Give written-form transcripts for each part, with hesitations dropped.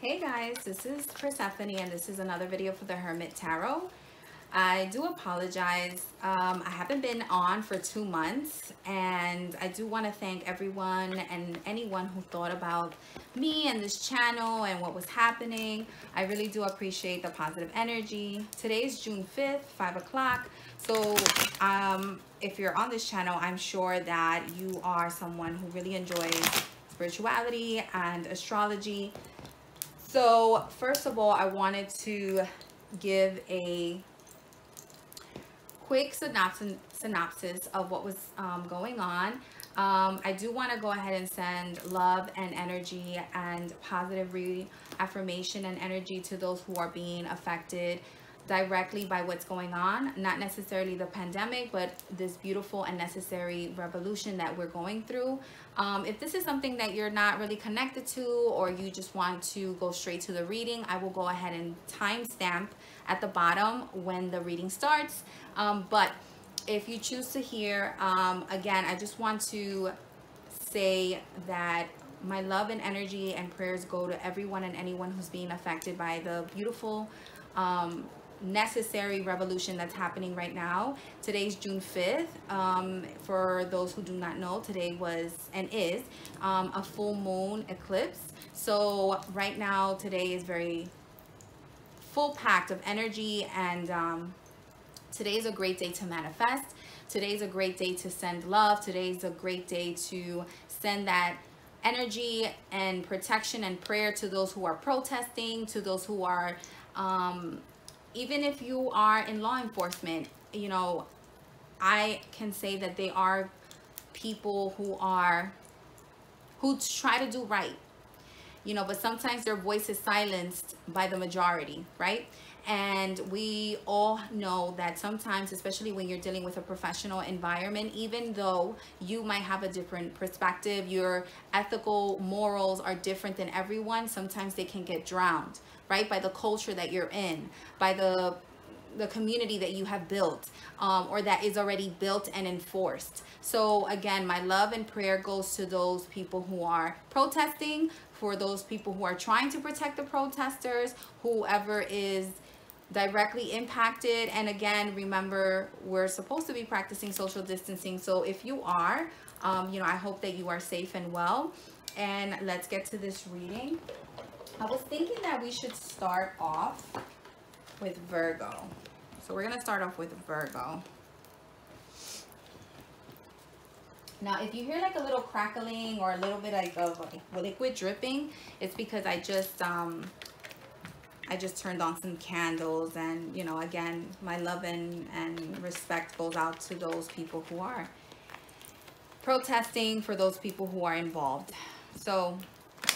Hey guys, this is Persephone and this is another video for the Hermit Tarot. I do apologize. I haven't been on for 2 months, and I do want to thank everyone and anyone who thought about me and this channel and what was happening. I really do appreciate the positive energy. Today is June 5th, 5 o'clock. So if you're on this channel, I'm sure that you are someone who really enjoys spirituality and astrology. So first of all, I wanted to give a quick synopsis of what was going on. I do want to go ahead and send love and energy and positive reaffirmation and energy to those who are being affected directly by what's going on, not necessarily the pandemic, but this beautiful and necessary revolution that we're going through. If this is something that you're not really connected to, or you just want to go straight to the reading, I will go ahead and timestamp at the bottom when the reading starts. But if you choose to hear, again, I just want to say that my love and energy and prayers go to everyone and anyone who's being affected by the beautiful necessary revolution that's happening right now. Today's June 5th. For those who do not know, today was and is a full moon eclipse. So right now, today is very full packed of energy, and today is a great day to manifest. Today is a great day to send love. Today is a great day to send that energy and protection and prayer to those who are protesting, to those who are even if you are in law enforcement, you know, I can say that they are people who try to do right, you know, but sometimes their voice is silenced by the majority, right? And we all know that sometimes, especially when you're dealing with a professional environment, even though you might have a different perspective, your ethical morals are different than everyone, sometimes they can get drowned, right? By the culture that you're in, by the community that you have built, or that is already built and enforced. So again, my love and prayer goes to those people who are protesting, for those people who are trying to protect the protesters, whoever is directly impacted. And again, remember, we're supposed to be practicing social distancing. So if you are, you know, I hope that you are safe and well. And let's get to this reading. I was thinking that we should start off with Virgo. So we're going to start off with Virgo. Now, if you hear like a little crackling or a little bit like of liquid dripping, it's because I just turned on some candles, and you know, again, my love and respect goes out to those people who are protesting, for those people who are involved. So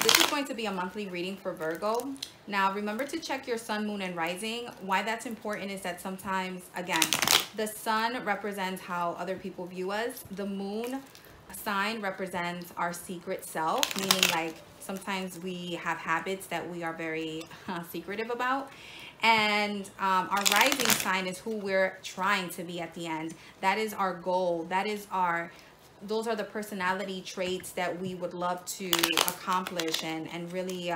this is going to be a monthly reading for Virgo. Now, remember to check your sun, moon, and rising. Why that's important is that sometimes, again, the sun represents how other people view us. The moon sign represents our secret self, meaning like sometimes we have habits that we are very secretive about. And our rising sign is who we're trying to be at the end. That is our goal. Those are the personality traits that we would love to accomplish and really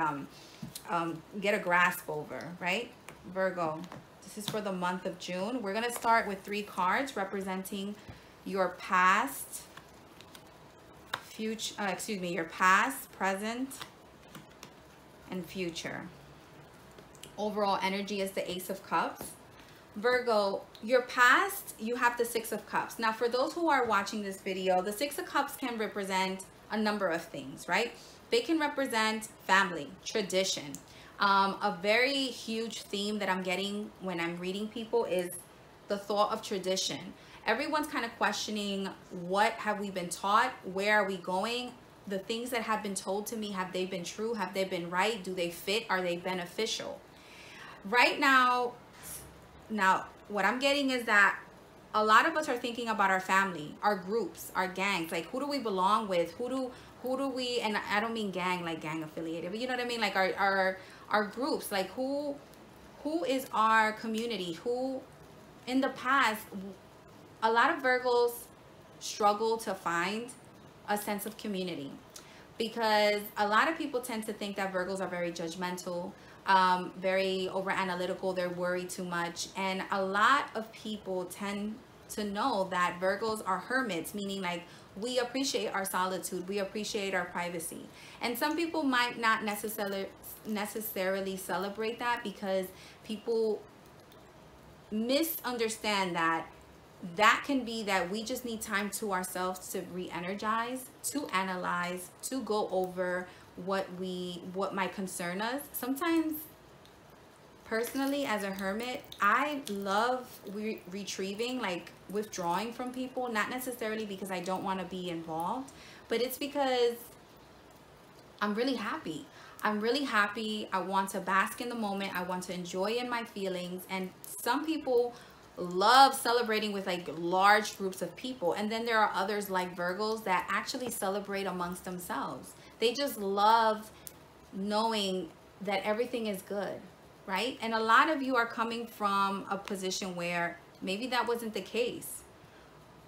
get a grasp over, right? Virgo, this is for the month of June. We're going to start with 3 cards representing your past, your past, present, and future. Overall energy is the Ace of Cups. Virgo, your past, you have the 6 of Cups. Now, for those who are watching this video, the 6 of Cups can represent a number of things, right? They can represent family, tradition. A very huge theme that I'm getting when I'm reading people is the thought of tradition. Everyone's kind of questioning, what have we been taught? Where are we going? The things that have been told to me, have they been true? Have they been right? Do they fit? Are they beneficial? Right now, what I'm getting is that a lot of us are thinking about our family, our groups, our gangs. Like, who do we belong with? Who do we, and I don't mean gang like gang affiliated, but you know what I mean? Like our groups, like who is our community? Who, in the past, a lot of Virgos struggle to find a sense of community because a lot of people tend to think that Virgos are very judgmental, very over analytical, they're worried too much. And a lot of people tend to know that Virgos are hermits, meaning like we appreciate our solitude, we appreciate our privacy. And some people might not necessarily celebrate that, because people misunderstand that that can be that we just need time to ourselves to re-energize, to analyze, to go over what might concern us. Sometimes, personally, as a hermit, I love retrieving, like withdrawing from people, not necessarily because I don't want to be involved, but it's because I'm really happy. I'm really happy. I want to bask in the moment. I want to enjoy in my feelings. And some people love celebrating with like large groups of people, and then there are others like Virgos that actually celebrate amongst themselves. They just love knowing that everything is good, right? And a lot of you are coming from a position where maybe that wasn't the case.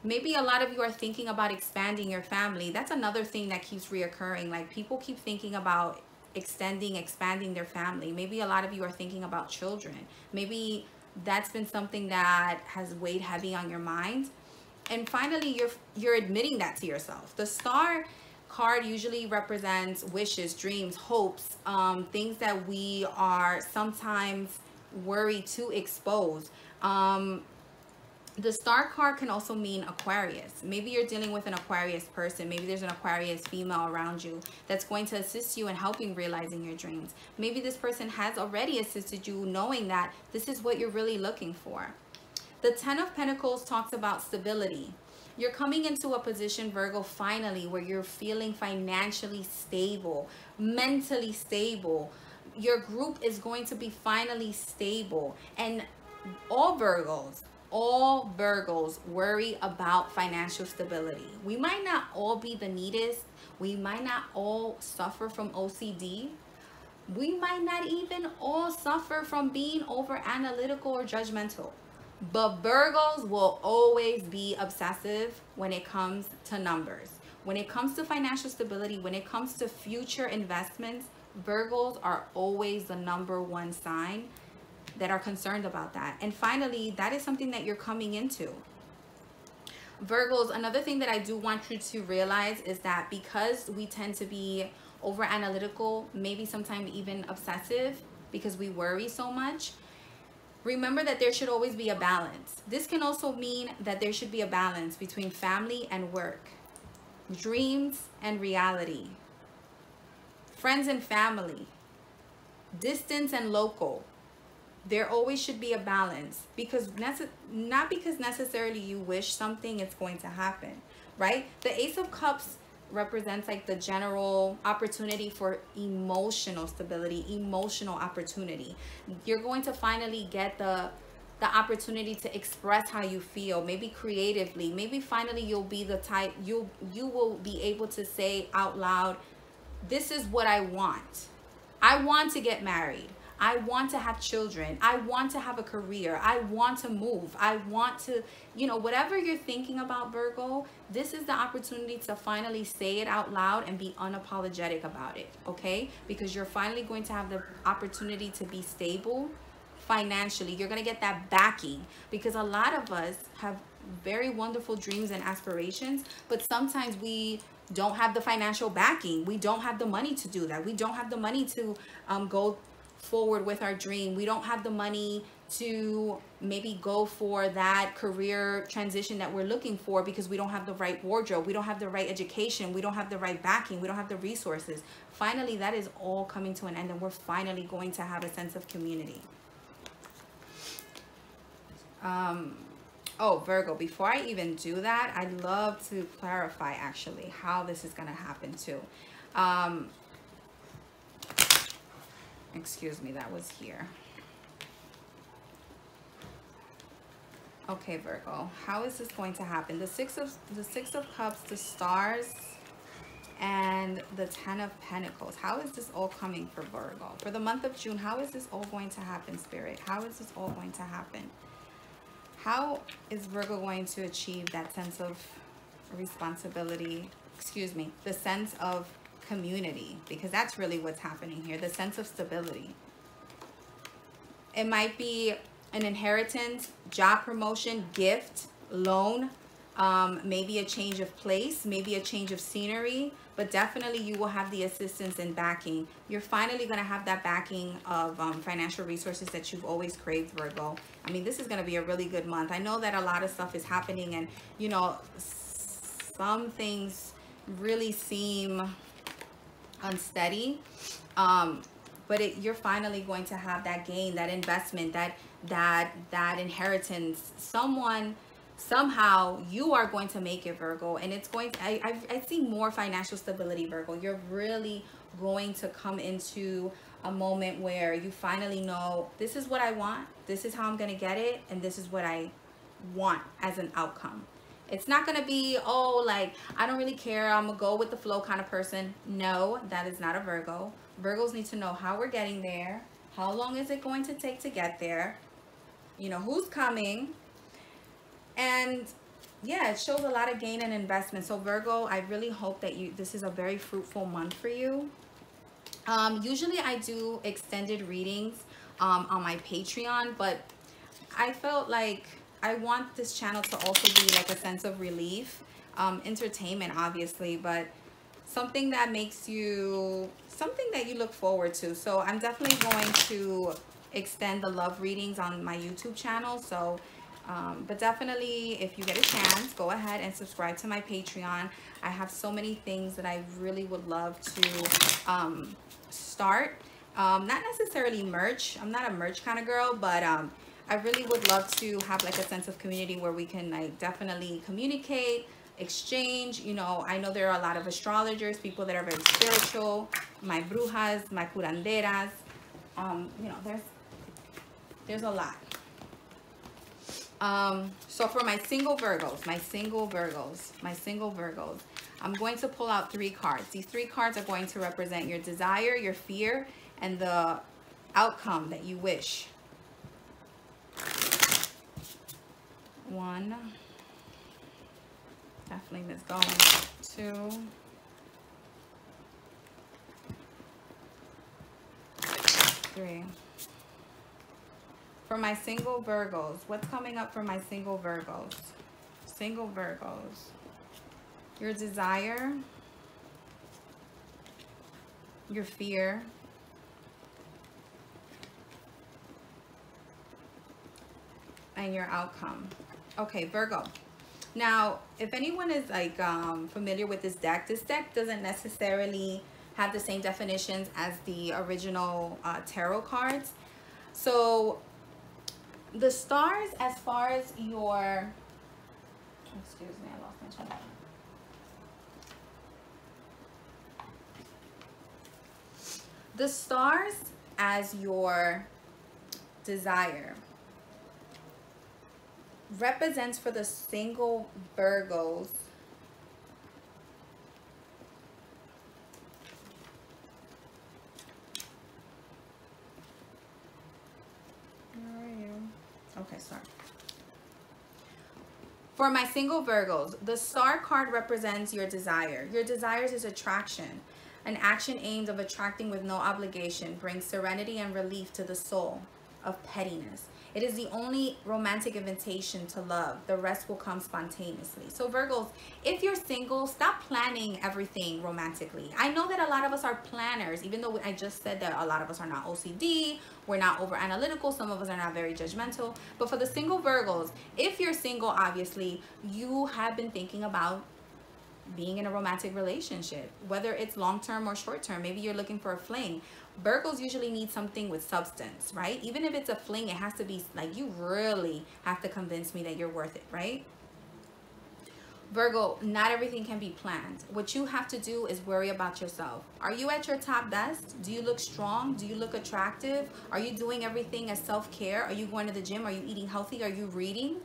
Maybe a lot of you are thinking about expanding your family. That's another thing that keeps reoccurring. Like, people keep thinking about expanding their family. Maybe a lot of you are thinking about children. Maybe that's been something that has weighed heavy on your mind. And finally, you're admitting that to yourself. The Star card usually represents wishes, dreams, hopes, things that we are sometimes worried to expose. The Star card can also mean Aquarius. Maybe you're dealing with an Aquarius person. Maybe there's an Aquarius female around you that's going to assist you in helping realizing your dreams. Maybe this person has already assisted you, knowing that this is what you're really looking for. The Ten of Pentacles talks about stability. You're coming into a position, Virgo, finally, where you're feeling financially stable, mentally stable. Your group is going to be finally stable. And all Virgos worry about financial stability. We might not all be the neatest. We might not all suffer from OCD. We might not even all suffer from being over analytical or judgmental. But Virgos will always be obsessive when it comes to numbers. When it comes to financial stability, when it comes to future investments, Virgos are always the #1 sign that are concerned about that. And finally, that is something that you're coming into. Virgos, another thing that I do want you to realize is that because we tend to be over analytical, maybe sometimes even obsessive, because we worry so much, remember that there should always be a balance. This can also mean that there should be a balance between family and work, dreams and reality, friends and family, distance and local. There always should be a balance, because not because necessarily you wish something is going to happen, right? The Ace of Cups represents like the general opportunity for emotional stability, emotional opportunity. You're going to finally get the opportunity to express how you feel, maybe creatively. Maybe finally you'll be the type, you will be able to say out loud, this is what I want. I want to get married. I want to have children. I want to have a career. I want to move. I want to, whatever you're thinking about, Virgo, this is the opportunity to finally say it out loud and be unapologetic about it, okay? Because you're finally going to have the opportunity to be stable financially. You're going to get that backing, because a lot of us have very wonderful dreams and aspirations, but sometimes we don't have the financial backing. We don't have the money to do that. We don't have the money to go forward with our dream. We don't have the money to maybe go for that career transition that we're looking for, because we don't have the right wardrobe, we don't have the right education, we don't have the right backing, we don't have the resources. Finally, that is all coming to an end, and we're finally going to have a sense of community. Oh, Virgo, before I even do that, I'd love to clarify actually how this is going to happen too. Excuse me, that was here. Okay, Virgo, how is this going to happen? The Six of Cups, the Stars, and the Ten of Pentacles. How is this all coming for Virgo? For the month of June, how is this all going to happen, Spirit? How is this all going to happen? How is Virgo going to achieve that sense of responsibility? Excuse me, the sense of community, because that's really what's happening here. The sense of stability. It might be an inheritance, job promotion, gift, loan, maybe a change of place, maybe a change of scenery, but definitely you will have the assistance and backing. You're finally going to have that backing of financial resources that you've always craved, Virgo. I mean, this is going to be a really good month. I know that a lot of stuff is happening, and, you know, some things really seem unsteady, but you're finally going to have that gain, that investment, that inheritance. Somehow you are going to make it, Virgo, and it's going to, I see more financial stability, Virgo. You're really going to come into a moment where you finally know, this is what I want, this is how I'm going to get it, and this is what I want as an outcome. It's not going to be, oh, like, I don't really care, I'm gonna go with the flow kind of person. No, that is not a Virgo. Virgos need to know how we're getting there, how long is it going to take to get there, you know, who's coming. And yeah, it shows a lot of gain and investment. So Virgo, I really hope that this is a very fruitful month for you. Usually I do extended readings on my Patreon, but I felt like I want this channel to also be like a sense of relief, entertainment obviously, but something that makes you, something that you look forward to. So I'm definitely going to extend the love readings on my YouTube channel. So but definitely, if you get a chance, go ahead and subscribe to my Patreon. I have so many things that I really would love to start. Not necessarily merch. I'm not a merch kind of girl, but I really would love to have like a sense of community where we can like definitely communicate, exchange. You know, I know there are a lot of astrologers, people that are very spiritual, my brujas, my curanderas. You know, there's a lot. So for my single Virgos, I'm going to pull out 3 cards. These 3 cards are going to represent your desire, your fear, and the outcome that you wish. 1, definitely miss going. 2, 3. For my single Virgos, what's coming up for my single Virgos? Single Virgos. Your desire, your fear, and your outcome. Okay, Virgo. Now, if anyone is like familiar with this deck doesn't necessarily have the same definitions as the original tarot cards. So the stars, as far as your, excuse me, I lost my train. The stars as your desire represents for the single Virgos okay, sorry. For my single Virgos, the star card represents your desire. Your desires is attraction. An action aimed of attracting with no obligation brings serenity and relief to the soul of pettiness. It is the only romantic invitation to love. The rest will come spontaneously. So Virgos, if you're single, stop planning everything romantically. I know that a lot of us are planners, even though I just said that a lot of us are not OCD, we're not over analytical, some of us are not very judgmental. But for the single Virgos, if you're single, obviously, you have been thinking about being in a romantic relationship, whether it's long-term or short-term. Maybe you're looking for a fling. Virgos usually need something with substance, right? Even if it's a fling, it has to be like, you really have to convince me that you're worth it, right? Virgo, not everything can be planned. What you have to do is worry about yourself. Are you at your top best? Do you look strong? Do you look attractive? Are you doing everything as self-care? Are you going to the gym? Are you eating healthy? Are you reading?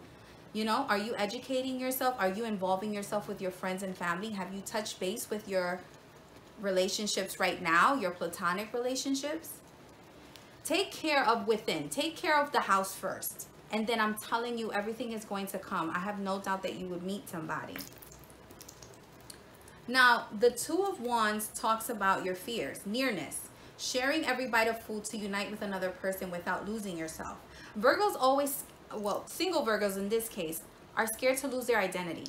You know, are you educating yourself? Are you involving yourself with your friends and family? Have you touched base with your relationships right now, your platonic relationships? Take care of within. Take care of the house first. And then I'm telling you, everything is going to come. I have no doubt that you would meet somebody. Now, the Two of Wands talks about your fears, nearness, sharing every bite of food to unite with another person without losing yourself. Virgos always, well, single Virgos in this case, are scared to lose their identity.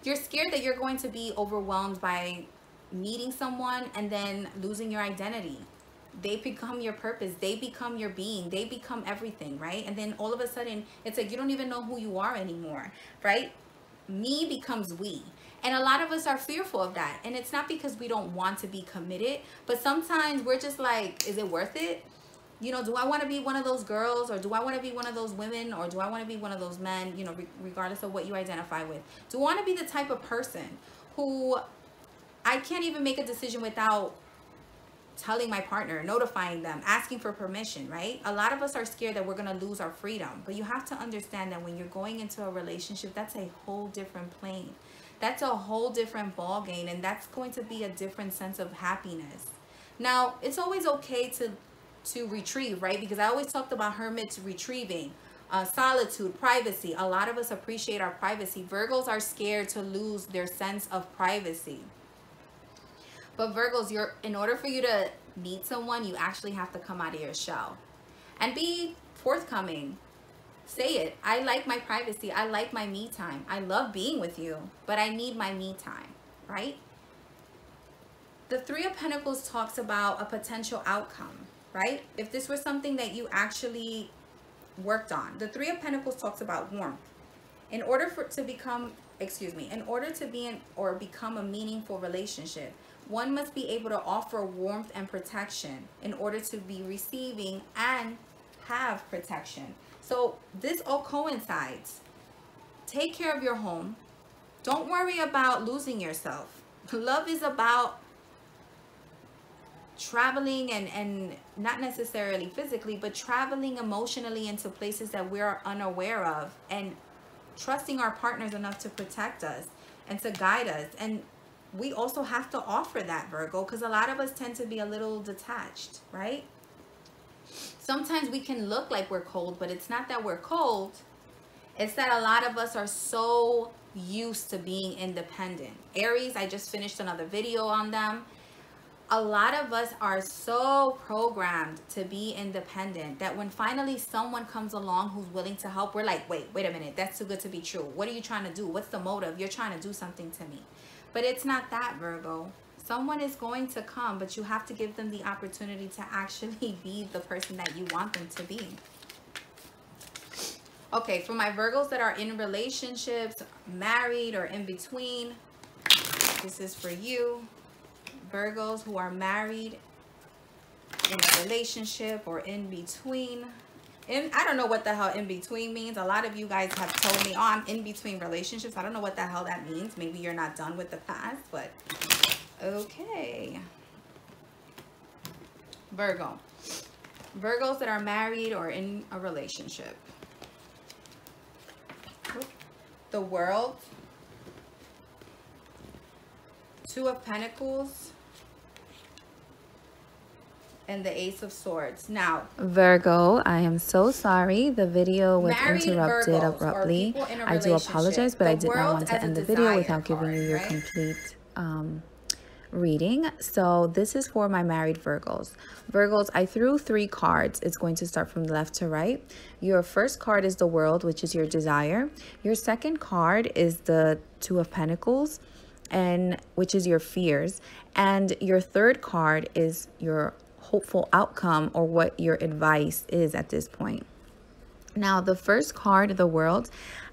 You're scared that you're going to be overwhelmed by meeting someone and then losing your identity. They become your purpose. They become your being. They become everything, right? And then all of a sudden, it's like you don't even know who you are anymore, right? Me becomes we. And a lot of us are fearful of that. And it's not because we don't want to be committed, but sometimes we're just like, is it worth it? You know, do I want to be one of those girls, or do I want to be one of those women, or do I want to be one of those men, you know, regardless of what you identify with? Do I want to be the type of person who I can't even make a decision without telling my partner, notifying them, asking for permission, right? A lot of us are scared that we're going to lose our freedom. But you have to understand that when you're going into a relationship, that's a whole different plane. That's a whole different ball game, and that's going to be a different sense of happiness. Now, it's always okay to retrieve, right? Because I always talked about hermits retrieving, solitude, privacy. A lot of us appreciate our privacy. Virgos are scared to lose their sense of privacy. But Virgos, in order for you to meet someone, you actually have to come out of your shell and be forthcoming. Say it. I like my privacy. I like my me time. I love being with you, but I need my me time, right? The Three of Pentacles talks about a potential outcome, right? If this was something that you actually worked on. The Three of Pentacles talks about warmth. In order to become a meaningful relationship, one must be able to offer warmth and protection in order to be receiving and have protection. So this all coincides. Take care of your home. Don't worry about losing yourself. Love is about traveling and not necessarily physically, but traveling emotionally into places that we're unaware of, and trusting our partners enough to protect us and to guide us. And we also have to offer that, Virgo, because a lot of us tend to be a little detached, right? Sometimes we can look like we're cold, but it's not that we're cold. It's that a lot of us are so used to being independent. Aries, I just finished another video on them. A lot of us are so programmed to be independent that when finally someone comes along who's willing to help, we're like, wait a minute, that's too good to be true. What are you trying to do? What's the motive? You're trying to do something to me. But it's not that, Virgo. Someone is going to come, but you have to give them the opportunity to actually be the person that you want them to be. Okay, for my Virgos that are in relationships, married, or in between, this is for you. Virgos who are married, in a relationship, or in between. I don't know what the hell in between means. A lot of you guys have told me, oh, I'm in between relationships. I don't know what the hell that means. Maybe you're not done with the past, but okay. Virgo. Virgos that are married or in a relationship. The World. Two of Pentacles. And the Ace of Swords. Now, Virgo, I am so sorry. The video was interrupted abruptly. I do apologize, but I did not want to end the video without giving you your complete reading. So this is for my married Virgos. Virgos, I threw 3 cards. It's going to start from left to right. Your first card is the World, which is your desire. Your second card is the Two of Pentacles, and which is your fears. And your third card is your hopeful outcome, or what your advice is at this point. Now, the first card, the World,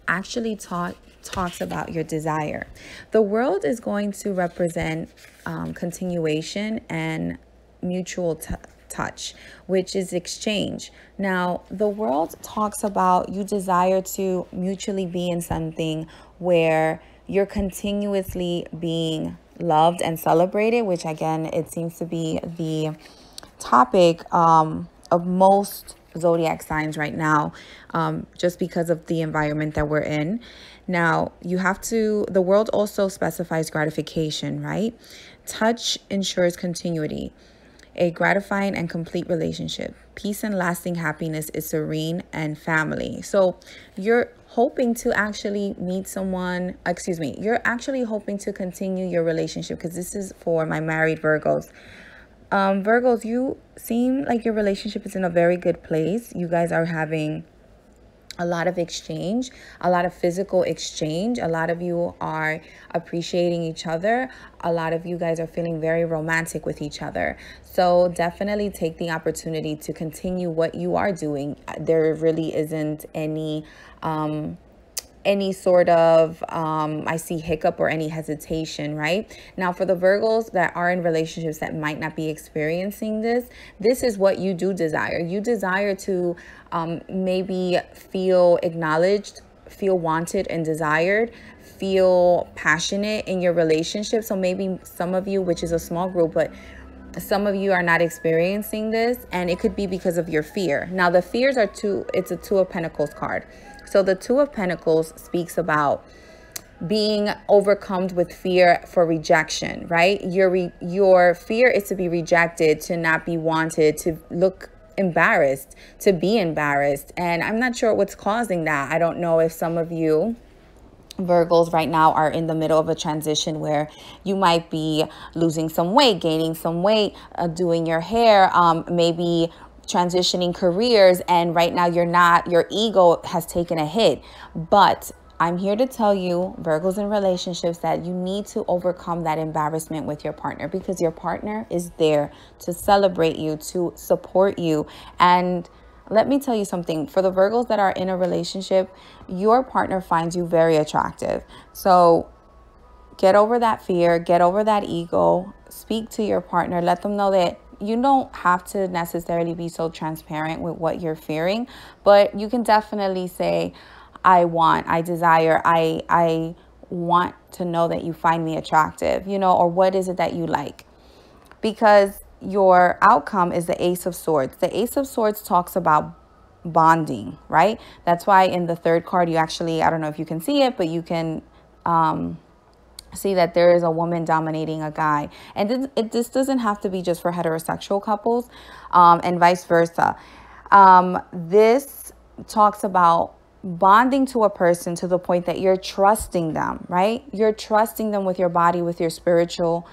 actually talks about your desire. The World is going to represent continuation and mutual touch, which is exchange. Now, the World talks about you desire to mutually be in something where you're continuously being loved and celebrated, which again, it seems to be the topic of most zodiac signs right now, just because of the environment that we're in. Now, the World also specifies gratification, right? Touch ensures continuity. a gratifying and complete relationship. Peace and lasting happiness is serene and family. So you're hoping to actually meet someone, you're actually hoping to continue your relationship, because this is for my married Virgos. Virgos, you seem like your relationship is in a very good place. You guys are having a lot of exchange, a lot of physical exchange. A lot of you are appreciating each other. A lot of you guys are feeling very romantic with each other. So definitely take the opportunity to continue what you are doing. There really isn't any sort of I see hiccup or any hesitation, right? Now, for the Virgos that are in relationships that might not be experiencing this is what you do desire. You desire to maybe feel acknowledged, feel wanted and desired, feel passionate in your relationship. So maybe some of you, which is a small group, but some of you are not experiencing this, and it could be because of your fear. Now, the fears are it's a Two of Pentacles card. So the Two of Pentacles speaks about being overcome with fear for rejection, right? Your fear is to be rejected, to not be wanted, to look embarrassed, to be embarrassed. And I'm not sure what's causing that. I don't know if some of you Virgos right now are in the middle of a transition where you might be losing some weight, gaining some weight, doing your hair, maybe transitioning careers, and right now your ego has taken a hit. But I'm here to tell you, Virgos in relationships, that you need to overcome that embarrassment with your partner, because your partner is there to celebrate you, to support you. And let me tell you something, for the Virgos that are in a relationship, your partner finds you very attractive. So get over that fear, get over that ego, speak to your partner, let them know that you don't have to necessarily be so transparent with what you're fearing, but you can definitely say, I desire, I want to know that you find me attractive, or what is it that you like? Because your outcome is the Ace of Swords. The Ace of Swords talks about bonding, right? That's why in the third card, you actually, I don't know if you can see it, but you can see that there is a woman dominating a guy. And this doesn't have to be just for heterosexual couples, and vice versa. This talks about bonding to a person to the point that you're trusting them, right? You're trusting them with your body, with your spiritual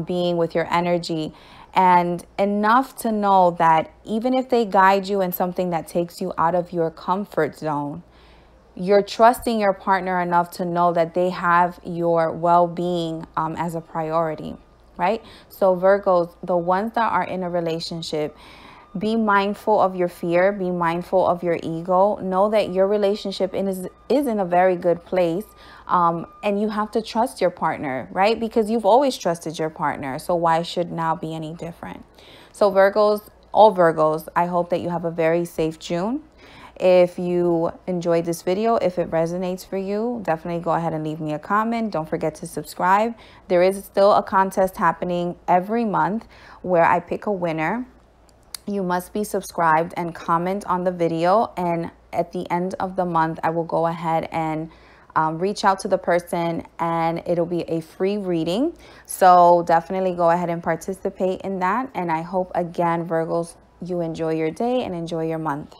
being, with your energy, and enough to know that even if they guide you in something that takes you out of your comfort zone, you're trusting your partner enough to know that they have your well-being as a priority, right? So Virgos, the ones that are in a relationship, be mindful of your fear, be mindful of your ego. Know that your relationship is in a very good place. And you have to trust your partner, right? Because you've always trusted your partner. So why should now be any different? So Virgos, all Virgos, I hope that you have a very safe June. If you enjoyed this video, if it resonates for you, definitely go ahead and leave me a comment. Don't forget to subscribe. There is still a contest happening every month where I pick a winner. You must be subscribed and comment on the video, and at the end of the month I will go ahead and reach out to the person, and it'll be a free reading. So definitely go ahead and participate in that. And I hope, again, Virgos, you enjoy your day and enjoy your month.